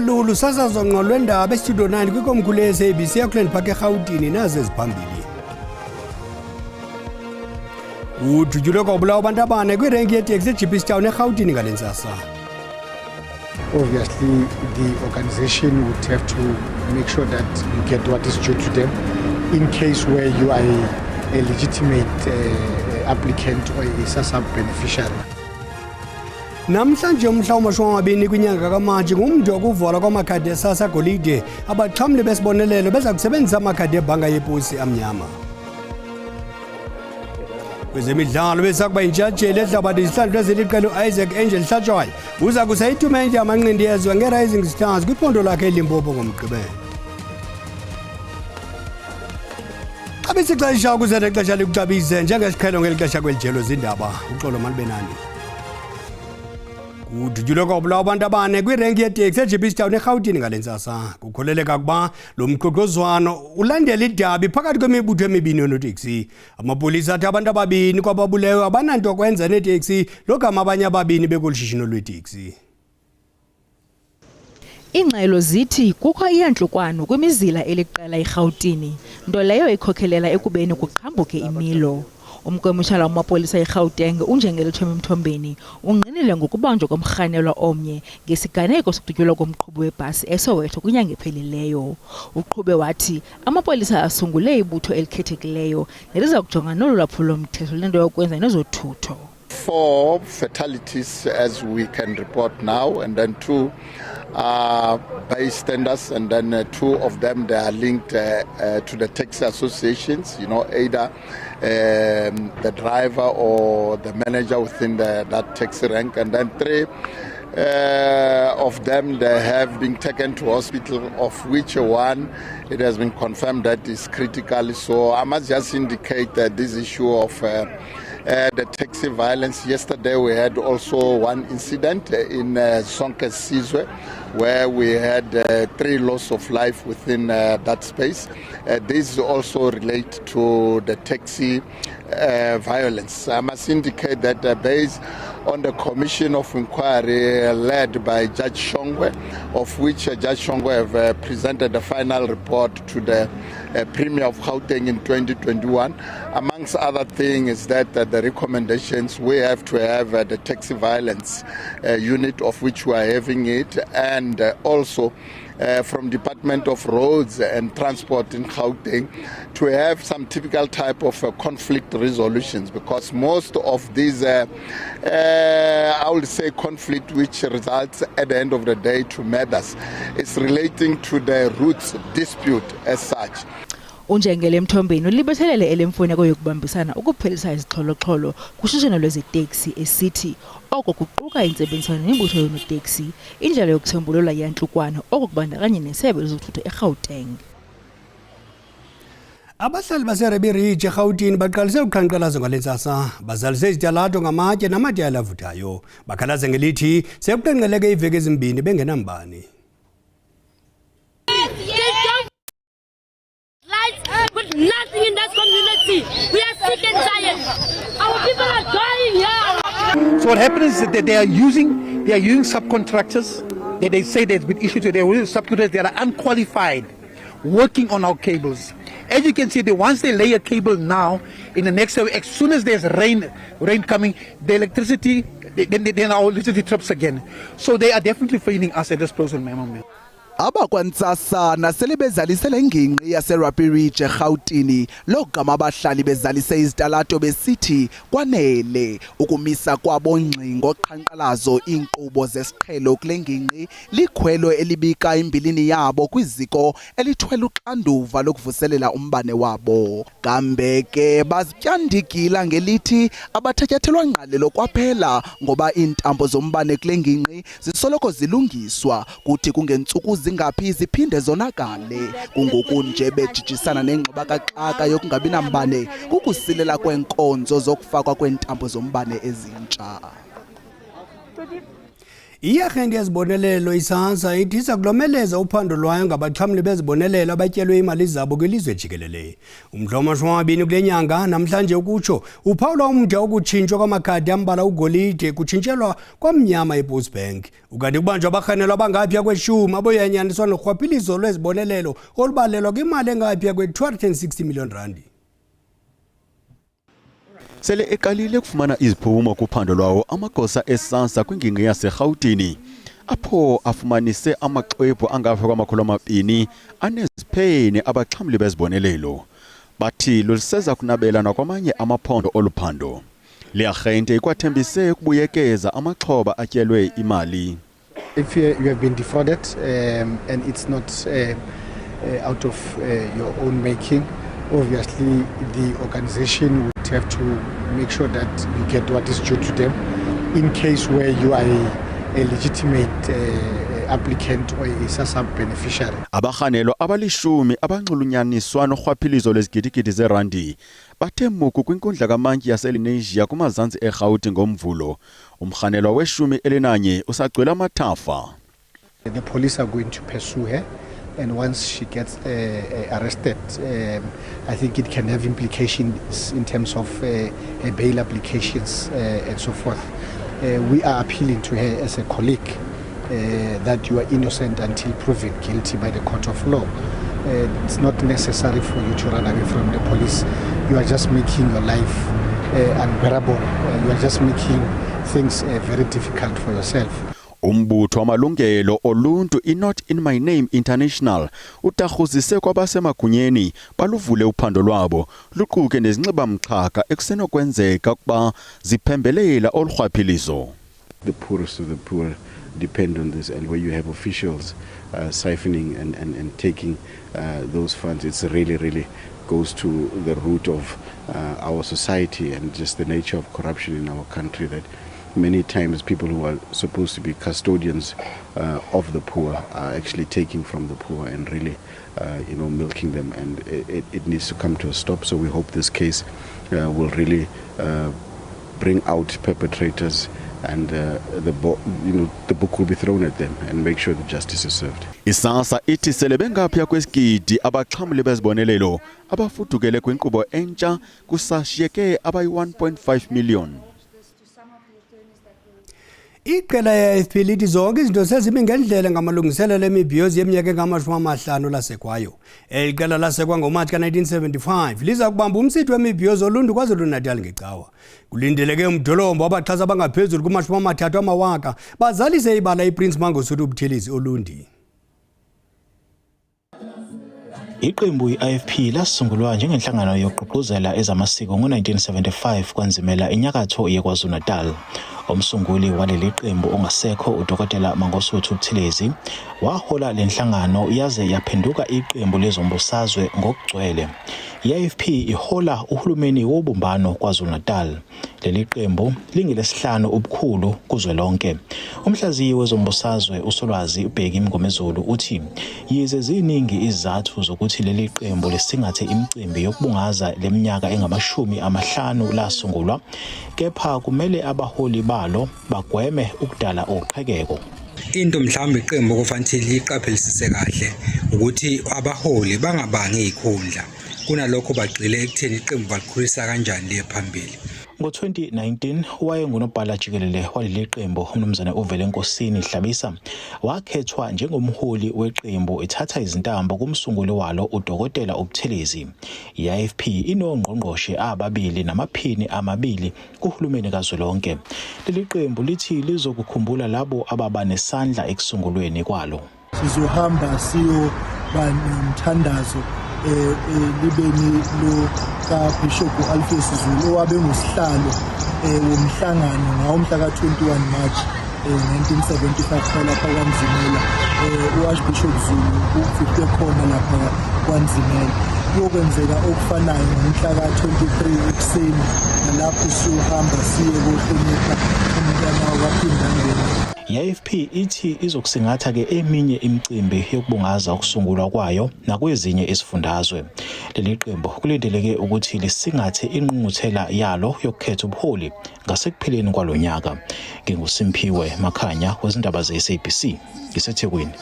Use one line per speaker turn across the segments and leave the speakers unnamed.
Lulu sasazo ngqo lwendaba estudio 9 kwikomkhulu ye-SABC eAuckland Park eGauteng nazo eziphambili. Udutyulwe kwabulawa abantu abane kwirenki yeteksi eGP's Town eGauteng ngale ntsasa.
Obviously, the organization would have to make sure that you get what is due to them in case where you are a legitimate applicant or a SASSA beneficiary.
Namhlanje umhla wama-20 kwinyanga kaMatshi ngumntu wokuvala kwamakhadi esasa golide abaxhamli besibonelelo beza kusebenzisa amakhadi ebhanka yeposi amnyama. Kwezemidlalo besakuba intshatsheli ehlabathi izihlandlo eziliqela uIsaac Angel Hlatshwayo uza kusa itumente yamanqindi yezwe ngeRising Stars kwiphondo lakhe eLimpopo ngomgqibelo. Xabisa ixesha ukuzela ixesha likuxabise njengesiqhelo ngeli xesha kwelijelo zindaba uxolo malibenani. Udutyulwe kwabulawa abantu abane kwirenki yeteksi eGP's Town eGauteng ngale ntsasa. Kukholeleka ukuba lo mqoqozwano ulandela idabi phakathi kwemibutho emibini yoonoteksi. Amapolisa athi abantu ababini kwababulewe abananto kwenza neeteksi logama abanye ababini bekolu shishino lweeteksi.
Iingxelo zithi kukho iyantlukwano kwimizila eliqela eGauteng, nto leyo ikhokhelela ekubeni kuqhambuke imilo. Umkomishala wamapolisa eGauteng uNjengelithwemi Mthombeni ungqinile ngokubanjwa komrhanelwa omnye ngesiganeko sokudutyulwa komqhubi webhasi eSoweto kwinyanga ephelileyo. Uqhube wathi amapolisa asungule ibutho elikhethekileyo neliza kujongana nolu lwaphulo-mthetho lento yokwenza nezothutho.
4 fatalities as we can report now, and then 2 bystanders, and then 2 of them they are linked to the taxi associations, you know, either the driver or the manager within that taxi rank, and then 3 of them they have been taken to hospital, of which 1 it has been confirmed that is critical. So I must just indicate that this issue of the taxi violence. Yesterday we had also 1 incident in Sonke Sizwe where we had 3 loss of life within that space. These also relate to the taxi violence. I must indicate that based on the commission of inquiry led by Judge Shongwe, of which Judge Shongwe have presented the final report to the Premier of Gauteng in 2021. Amongst other things is that the recommendations we have to have the taxi violence unit, of which we are having it, and also from Department of Roads and Transport in Gauteng to have some typical type of conflict resolutions, because most of these I would say conflict which results at the end of the day to murders is relating to the roots dispute as such.
Unjengele Mthombeni ulibethelele elemfuneko yokubambisana ukuphelisa izixholo-xholo kushishino lweziteksi esithi oko kuquka intsebenziswano nemibutho yoonoteksi, indlela yokusombulula yantlukwano oko kubandakanya nesebe lezothutho eGauteng.
Abahlali baseRuby Ridge eGauteng baqalise uqhankqalazo ngale ntsasa, bazalise izitalato ngamatye namatyala avuthayo. Bakhalaze ngelithi sekuqenqeleke iveki ezimbini bengenambane.
Nothing in that community. We are sick and tired. Our people are dying here.
So what happens is that they are using subcontractors that they say there's been issues to. They are subcontractors that are unqualified, working on our cables. As you can see, once they lay a cable now, in the next, as soon as there's rain coming, the electricity, then our electricity trips again. So they are definitely failing us at this present moment.
Abakwantsasa nasele bezalisele ngingqi yaseRuby Ridge eGauteng logama abahlali bezalise izitalato besithi kwanele ukumisa kwabongqingo qhankqalazo inkqubo zesiqhelo kule ngingqi likhwelo elibika imbilini yabo kwiziko elithwele uxanduva lokuvuselela umbane wabo. Kambe ke bazityandikila ngelithi abathatyathelwa ngqalelo kwaphela ngoba iintambo zombane kule ngingqi zisoloko zilungiswa kuthi kungentsuku ngaphi ziphinde zonakale. Kungoku nje bejijisana nengxoba kaxaka yokungabi nambane kukusilela kwenkonzo zokufakwa kwentambo zombane ezintsha.
Iarhente yezibonelelo iSASSA ithi iza kulomeleza uphando lwayo ngabaxhamli bezibonelelo abatyelwe imali zabo kwilizwe jikelele. Umhla wama-20 kule nyanga namhlanje ukutsho uphawula umda wokutshintshwa kwamakhadi ambala ugolide kutshintshelwa kwamnyama ePost Bank. Ukanti kubanjwa abarhanelwa abangaphaya kwe-10 aboyanyaniswa norhwaphilizo lwezibonelelo olubalelwa kwimali engaphaya kwe-260 million rand.
Sele ekalile ukufumana iziphumo kuphando lwawo amagosa eSASSA kwingingqi yaseRhawutini apho afumanise amaxwebhu angaphaya kwama-200 aneziphene abaxhamli bezibonelelo. Bathi luliseza kunabela nakwamanye amaphondo oluphando. Le arhente ikwathembise ukubuyekeza amaxhoba atyelwe imali.
If you have been defrauded and it's not out of your own making, obviously the organization would have to make sure that you get what is due to them. In case where you are a legitimate applicant or a SASSA beneficiary.
Abarhanelwa abalishumi abanxulunyaniswa norhwaphilizo lwezigidigidi zerandi bathe muku kwinkundla kamantyi yaseLenasia kumazantsi eRhawuti ngomvulo. Umrhanelwa we-11 usagcwele amathafa.
The police are going to pursue her, and once she gets arrested, I think it can have implications in terms of bail applications and so forth. We are appealing to her as a colleague that you are innocent until proven guilty by the court of law. It's not necessary for you to run away from the police. You are just making your life unbearable. You are just making things very difficult for yourself.
Umbutho wamalungelo oluntu iNot in My Name International utahuzise kwabasemagunyeni baluvule uphando lwabo luquke nezinxibamxhaka ekusenokwenzeka kuba ziphembelela olurhwaphilizo.
The poorest of the poor depend on this, and where you have officials siphoning and taking those funds, it's really goes to the root of our society and just the nature of corruption in our country, that many times people who are supposed to be custodians of the poor are actually taking from the poor and really milking them, and it needs to come to a stop. So we hope this case will really bring out perpetrators, and the book will be thrown at them and make sure that justice is served.
iSASSA ithi sele bengaphaya kwesigidi abaxhamli bezibonelelo abafudukele kwinkqubo entsha kusashiyeke abayi-1.5 million.
Iqela le-AFP lithi zonke izinto sezibe ngendlela ngamalungiselelo emibhiyozo yeminyaka engama-50 lasekwayo. Eli qela lasekwa ngoMatshi ka-1975 liza kubamba umsitho wemibhiyozo oluntu KwaZulu-Natal ngecawa. Kulindeleke umdolombo abaxhasi abangaphezulu kuma-30,000 bazalise ibala iPrince Mangosuthu Buthelezi Olundi.
Iqembu i-AFP lasungulwa njengenhlangano yokugqugquzela ezamasiko ngo-1975 kwanzimela enyakatho yeKwaZulu-Natal. Umsunguli waleli qembu ongasekho uDokotela Mangosuthu Buthelezi wahola lenhlangano yaze yaphenduka iqembu lezombusazwe ngokugcwele. I-AFP ihola uhulumeni wobumbano KwaZulu-Natal. Leli qembu lingilesihlanu ubukhulu kuzwelonke. Umhlaziyi wezombusazwe uSolwazi Bheki Mngomezulu uthi yize ziningi izathu zokuthi leli qembu lisingathe imicimbi yokubungaza leminyaka engama-50 lasungulwa, kepha kumele abaholi balo bagweme ukudala uqhekeko.
Into mhlawumbe iqembu kufanele liqaphelisise kahle ukuthi abaholi bangabangi ikhundla kunalokho bagxile ekutheni iqembu balikhulisa kanjani liye phambili.
Ngo-2019 wayengunobhala jikelele waleli qembu uMnumzane uVelenkosini Hlabisa wakhethwa njengomholi weqembu ethatha izintambo kumsunguli walo uDokotela uButhelezi. I-AFP inongqongqoshe ababili namaphini amabili kuhulumeni kazwelonke. Leli qembu lithi lizokukhumbula labo ababa nesandla ekusungulweni kwalo.
Sizohamba siyoba nomthandazo libeni lo kaBishop Alpheus Zulu owabe ngusihlalo womhlangano ngomhla ka-21 March 1975 lapha kwaNzimela. uArchbishop Zulu ufike khona lapha kwaNzimela. Kuyokwenzeka okufanayo ngomhla ka-23 ekuseni, nalapho siyohamba siye kohlonipha umntwana waPhindangeni.
I-AFP ithi izokusingatha ke eminye imicimbi yokubungaza ukusungulwa kwayo nakwezinye izifundazwe. leli qembu kulindeleke ukuthi lisingathe inqunquthela yalo yokukhetha ubuholi ngasekupheleni kwalonyaka. NginguSimphiwe Makhanya wezindaba ze-SABC ngiseThekwini.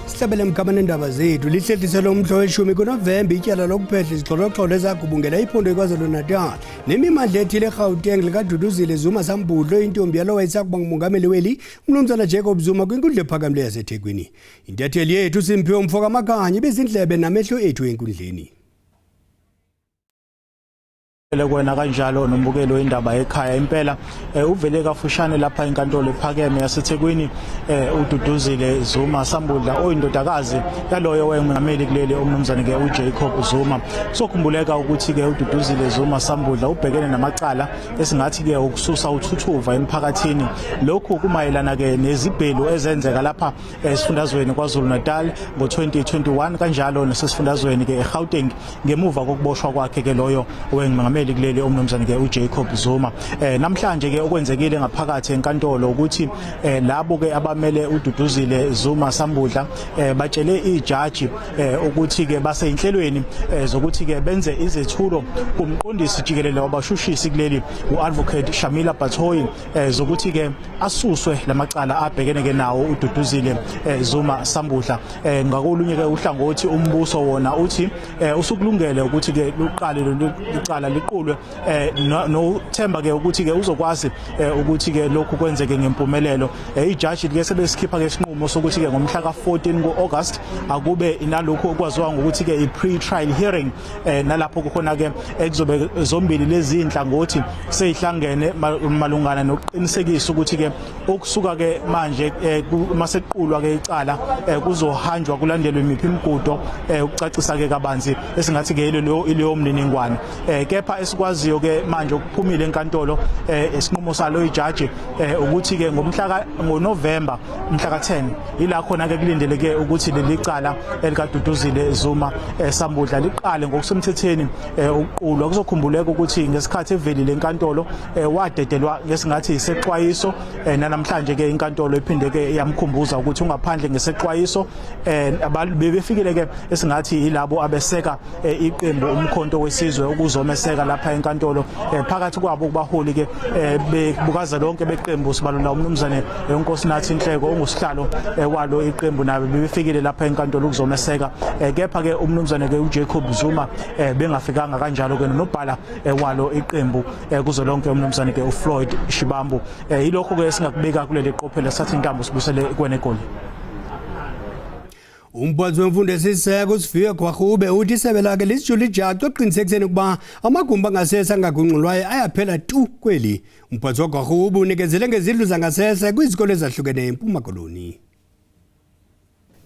Sihlabele mkhamane ndaba zethu lihlehliselo umhlo we-10 kuNovemba ityala lokuphehla izixholoxholo ezagubungela iphondo eKwaZulu-Natal nemimandla ethile eGauteng likaDuduzile Zuma Sambudlo intombi yalo wayesakuba ngumongameli weli uMnumzana Jacob Zuma kwinkundla ephakamileyo yaseThekwini. Intatheli yethu Simphiwe Mfoka Makhanya bezindlebe namehlo ethu enkundleni.
Kwena kanjalo nombukelo wendaba ekhaya impela uvele kafushane lapha enkantolo ephakeme yaseThekwini uDuduzile Zuma Sambudla oyindodakazi yaloyo wayengumongameli kuleli uMnumzane ke uJacob Zuma. Sokhumbuleka ukuthi ke uDuduzile Zuma Sambudla ubhekene namacala esingathi ke ukususa uthuthuva emphakathini. Lokhu kumayelana ke nezibhelu ezenzeka lapha esifundazweni kwaZulu-Natal ngo2021 kanjalo nasesifundazweni ke eGauteng ngemuva kokuboshwa kwakhe ke loyo wayengumongameli kuleli uMnumzane ke uJacob Zuma. Namhlanje ke okwenzekile ngaphakathi enkantolo ukuthi labo ke abamele uDuduzile Zuma Sambudla batshele ijaji ukuthi ke base inhlelweni zokuthi ke benze izethulo kumqondisi jikelele wabashushisi kuleli uadvocate Shamila Batoyi zokuthi ke asuswe lamacala abhekene ke nawo uDuduzile Zuma Sambudla. Ngakolunye ke uhlangothi umbuso wona uthi usukulungele ukuthi ke luqale licala liqulwe no themba ke ukuthi ke uzokwazi ukuthi ke lokhu kwenzeke ngempumelelo. Ijaji ke sebesikipha ke isinqumo sokuthi ke ngomhla ka14 kuAugust akube inalokho okwaziwa ngokuthi ke i-pre-trial hearing nalapho kukhona ke ekuzobe zombili lezi inhlangothi seyihlangene malungana nokuqinisekisa ukuthi ke okusuka ke manje masequlwa ke icala kuzohanjwa kulandelwe imiphi imigudo ukucacisa ke kabanzi esingathi ke ileyo mniningwane. Kepha esikwaziyo ke manje ukuphumile enkantolo isinqumo salo ijaji ukuthi ke ngoNovemba mhla ka10 ila khona ke kulindeleke ukuthi leli cala elikaDuduzile Zuma Sambudla liqale ngokusemthetheni ukuqulwa. Kuzokhumbuleka ukuthi ngesikhathi evelile enkantolo wadedelwa ngesingathi isexwayiso namhlanje ke inkantolo iphinde ke yamkhumbuza ukuthi ungaphandle ngesexwayiso bebefikile ke esingathi ilabo abeseka iqembu umkhonto wesizwe ukuzomeseka lapha enkantolo phakathi kwabo kubaholi ke bebukaza lonke beqembu sibalula uMnumzane uNkosinathi Nhleko ongusihlalo walo iqembu nabe bebefikile lapha enkantolo ukuzomeseka. Kepha ke uMnumzane ke uJacob Zuma bengafikanga kanjalo ke nobhala walo iqembu kuzolonke uMnumzane ke uFloyd Shibambu. Yilokho ke singakubeka kuleli qophelo sathi intambo sibusele kwenegoli.
Umphathi wemfundo esiseko uSifiwe Gwarube uthi isebe lakhe lisijula ijacu oqinisekiseni ukuba amagumbi angasese angagunqulwayo ayaphela tu kweli. Umphathi waGwarube unikezele ngezindlu zangasese kwizikole ezahlukeneyo eMpuma Koloni.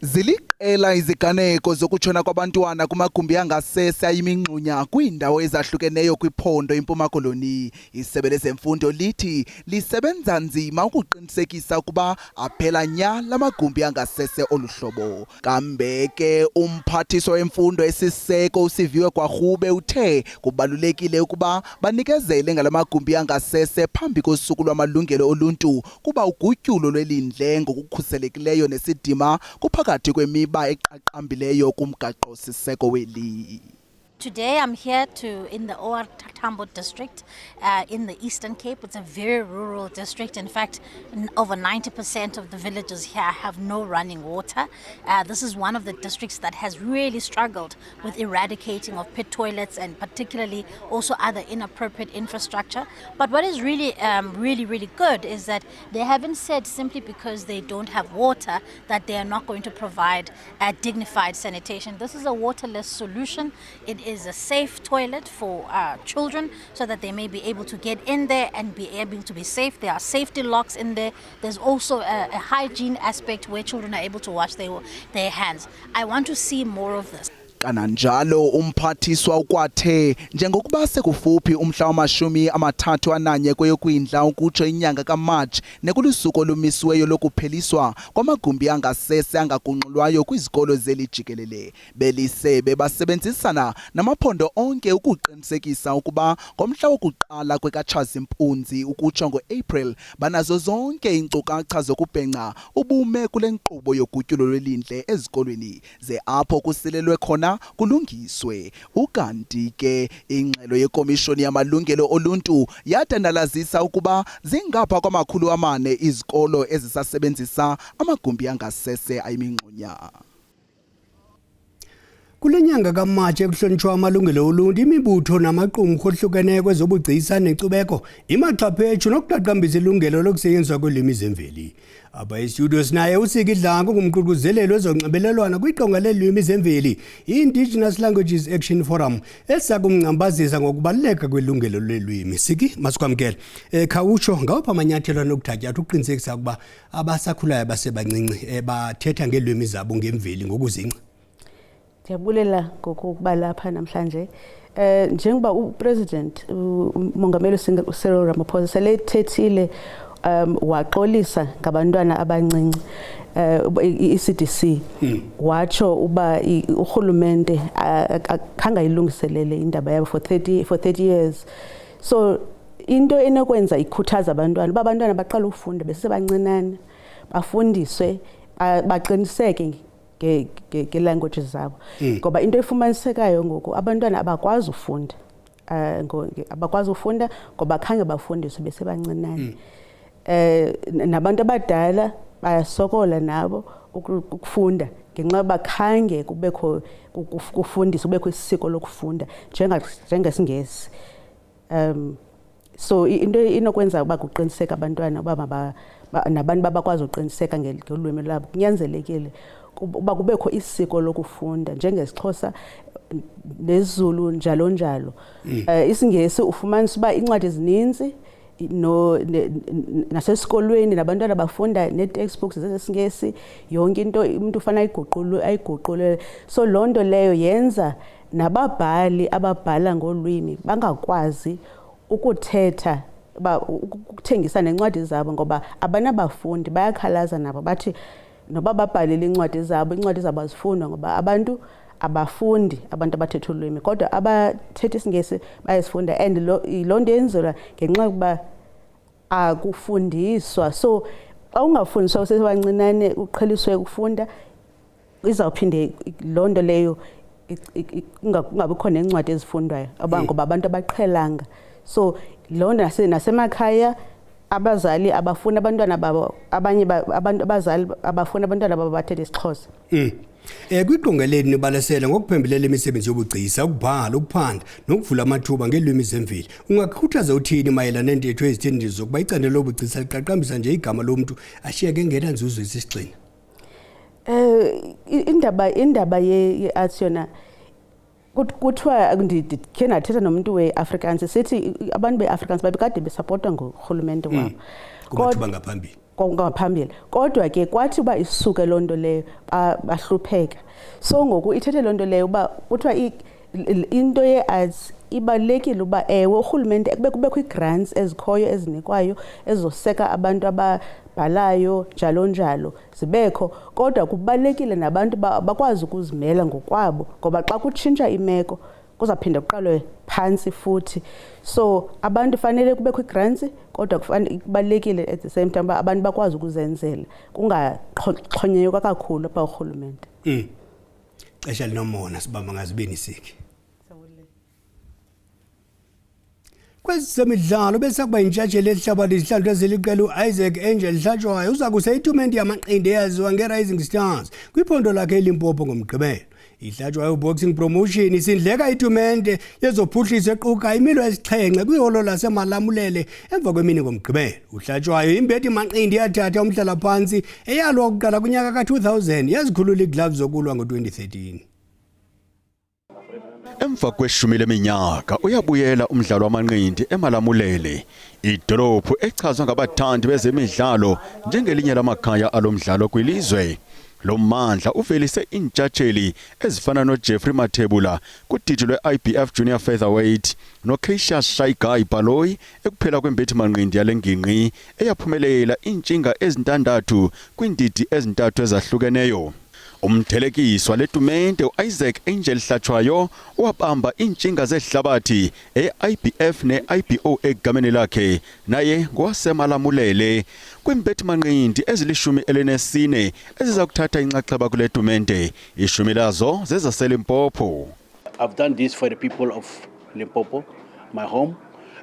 Ziliqela iziganeko zokutshona kwabantwana kumagumbi angasese ayimingxunya kwiindawo ezahlukeneyo kwiphondo eMpuma Koloni. Isebe lezemfundo lithi lisebenza nzima ukuqinisekisa ukuba aphela nya lamagumbi angasese oluhlobo. Kambe ke umphathiswa wemfundo esiseko uSifiwe Gwarube uthe kubalulekile ukuba banikezele ngalamagumbi angasese phambi kosuku lwamalungelo oluntu kuba ugutyulo lwelindle ngokukhuselekileyo nesidima kuphakathi kwemiba eqaqambileyo kumgaqo siseko weli.
Today I'm here in the OR Tambo district in the Eastern Cape. It's a very rural district. In fact, over 90% of the villages here have no running water. This is one of the districts that has really struggled with eradicating of pit toilets and particularly also other inappropriate infrastructure. But what is really, really good is that they haven't said simply because they don't have water that they are not going to provide dignified sanitation. This is a waterless solution. It is a safe toilet for children so that they may be able to get in there and be able to be safe. There are safety locks in there. There's also a hygiene aspect where children are able to wash their hands. I want to see more of this.
Kananjalo umphathiswa ukwathe njengokuba sekufuphi umhla wama-31 kweyokwindla ukutsho inyanga kaMarch nekulusuku olumisiweyo lokupheliswa kwamagumbi angasese angagunqulwayo kwizikolo zeli jikelele. Belisebe basebenzisana namaphondo onke ukuqinisekisa ukuba ngomhla wokuqala kwekaTshazimpunzi ukutsho ngo-April banazo zonke iinkcukacha zokubhenca ubume kule nkqubo yogutyulo lwelindle ezikolweni ze apho kusilelwe khona kulungiswe. Ukanti ke ingxelo yekomishoni yamalungelo oluntu yatandalazisa ukuba zingapha kwama400 izikolo ezisasebenzisa amagumbi angasese ayimingxunya.
Kule nyanga kaMatshi ekuhlonitshwa amalungelo oluntu, imibutho namaqumrhu ohlukeneyo kwezobugcisa nenkcubeko imaxhaphetshu nokuqaqambisa ilungelo lokusetyenziswa kweelwimi zemveli. Apha estudios naye uSiki Dlango ngumququzeleli wezonxibelelwano kwiqonga leelwimi zemveli i-Indigenous Languages Action Forum elisakumngcambazisa ngokubaluleka kwelungelo lweelwimi. Siki, masikwamkele. Khawutsho ngawaphi amanyathelo anokuthatyathwa ukuqinisekisa ukuba abasakhulayo basebancinci bathetha ngeelwimi zabo ngemveli ngokuzingca?
Ndiyabulela ngokuba lapha namhlanje. Njengoba uPresident uMongameli Cyril Ramaphosa selethethile waxolisa ngabantwana abancinci i-CDC watsho uba urhulumente akhange ayilungiselele indaba yabo for 30 years. So into enokwenza ikhuthaza abantwana uba abantwana baqala ukufunda besebancinane bafundiswe baqiniseke nge-languages zabo ngoba into efumanisekayo ngoku abantwana abakwazi ufunda ngoba khange bafundiswe besebancinane. Nabantu abadala bayasokola nabo ukufunda ngenxa yoba khange kubekho kufundiswa kubekho isiko lokufunda njengesingesi. So into inokwenza uba kuqiniseka abantwana uba nabantu babakwazi uqiniseka ngelwimi lwabo kunyanzelekile uba kubekho isiko lokufunda njengeXhosa neZulu njalo njalo. Isingesi ufumanisa uba incwadi ezininzi nasesikolweni nabantwana bafunda nee-textbooks zesingesi yonke into umuntu ufana ayiguqulele. So loo nto leyo yenza nababhali ababhala ngolwimi bangakwazi ukuthetha ukuthengisa nencwadi zabo ngoba abanabafundi bayakhalaza nabo bathi noba babhalile incwadi zabo azifundwa ngoba abantu abafundi abantu abathetha ulwimi kodwa abathetha isingesi bayasifunda and loo nto yenzelwa ngenxa yokuba akufundiswa. So xa ungafundiswa usesebancinane uqheliswe ukufunda izawuphinde loo nto leyo kungabikho neencwadi ezifundwayo ngoba abantu abaqhelanga. So loo nto nasemakhaya abazali abafuna abantwana babo abazali abafuna abantwana babo bathethe isiXhosa.
Kwiqonga leli nibalasela ngokuphembelela imisebenzi yobugcisa, ukubhala, ukuphanda nokuvula amathuba ngeelwimi zemveli. Ungakhuthaza uthini mayelana neentetho ezitheni zokuba icandelo lobugcisa liqaqambisa nje igama lomntu ashiyeke ngena nzuzo isisigxina?
Indaba ye-arts yona kuthiwa ndikhe nathetha nomntu we-Afrikaans sithi abantu be-Afrikaans babekade besapotwa ngurhulumente wabo ngaphambili kodwa ke kwathi uba isuke loo nto leyo bahlupheka. So ngoku ithethe loo nto leyo uba kuthiwa into ye-arts ibalulekile uba ewe urhulumente kubekho ii-grants ezikhoyo ezinikwayo ezizoseka abantu ababhalayo njalo njalo zibekho, kodwa kubalulekile nabantu bakwazi ukuzimela ngokwabo ngoba xa kutshintsha imeko kuzaphinda kuqalwe phantsi futhi. So abantu fanele kubekho ii-grants kodwa kubalulekile at the same time abantu bakwazi ukuzenzela kungaxhonyekwa kakhulu apha urhulumente.
Xesha linomona sibamba ngazibini Siki. Kwezemidlalo bese kuba intshatsheli ehlabathi izihlandlo eziliqela uIsaac Angel Hlatshwayo uza kusa itumente yamaqindi eyaziwa nge-Rising Stars kwiphondo lakhe eLimpopo ngomgqibelo. iHlatshwayo Boxing Promotion isindleka itumente yezophuhliso equka imilo esixhenxe kwiholo laseMalamulele emva kwemini ngomgqibelo. uHlatshwayo imbethi maqindi yathatha umhlala phansi eyalwa ukuqala kunyaka ka-2000 yazikhulula igloves zokulwa ngo-2013.
Emva kweshumi leminyaka uyabuyela umdlalo wamanqindi eMalamulele, idolophu echazwa ngabathandi bezemidlalo njengelinye lamakhaya alomdlalo kwilizwe. Lo mmandla uvelise intshatsheli ezifana noJeffrey Mathebula kudidi lwe-IBF Junior Featherweight noCassius Shaigai Baloyi ekuphela kwembethi manqindi yalengingqi eyaphumelela intshinga ezintandathu kwindidi ezintathu ezahlukeneyo. Umthelekiswa letumente uIsaac Angel Hlatshwayo wabamba intshinga zehlabathi e-IBF ne-IBO egameni lakhe naye ngowasemalamulele kwimbethi manqindi ezili-14 eziza kuthatha inxaxheba kule tumente, 10 lazo zezaseLimpopo.
I've done this for the people of Limpopo, my home,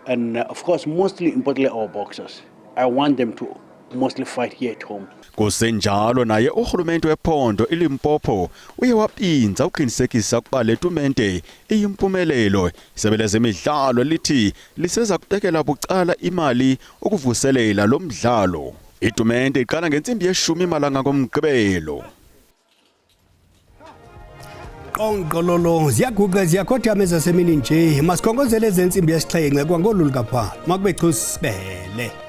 and of course mostly importantly our boxers. I want them to mostly fight here at home.
Kusenjalo naye uhulumende wephondo iLimpopo uye waphinza uqinisekisa ukuba le tumente iyimpumelelo. Isebe lezemidlalo lithi liseza kutekela bucala imali ukuvuselela lo mdlalo. Itumente iqala ngensimbi ye-10 malanga ngoMgqibelo.
Qonqololo ziyaguqa ziyakhothama ezasemini nje masikhongozele ezensimbi yesixhenxe kwangolulu kapha makube chusibele.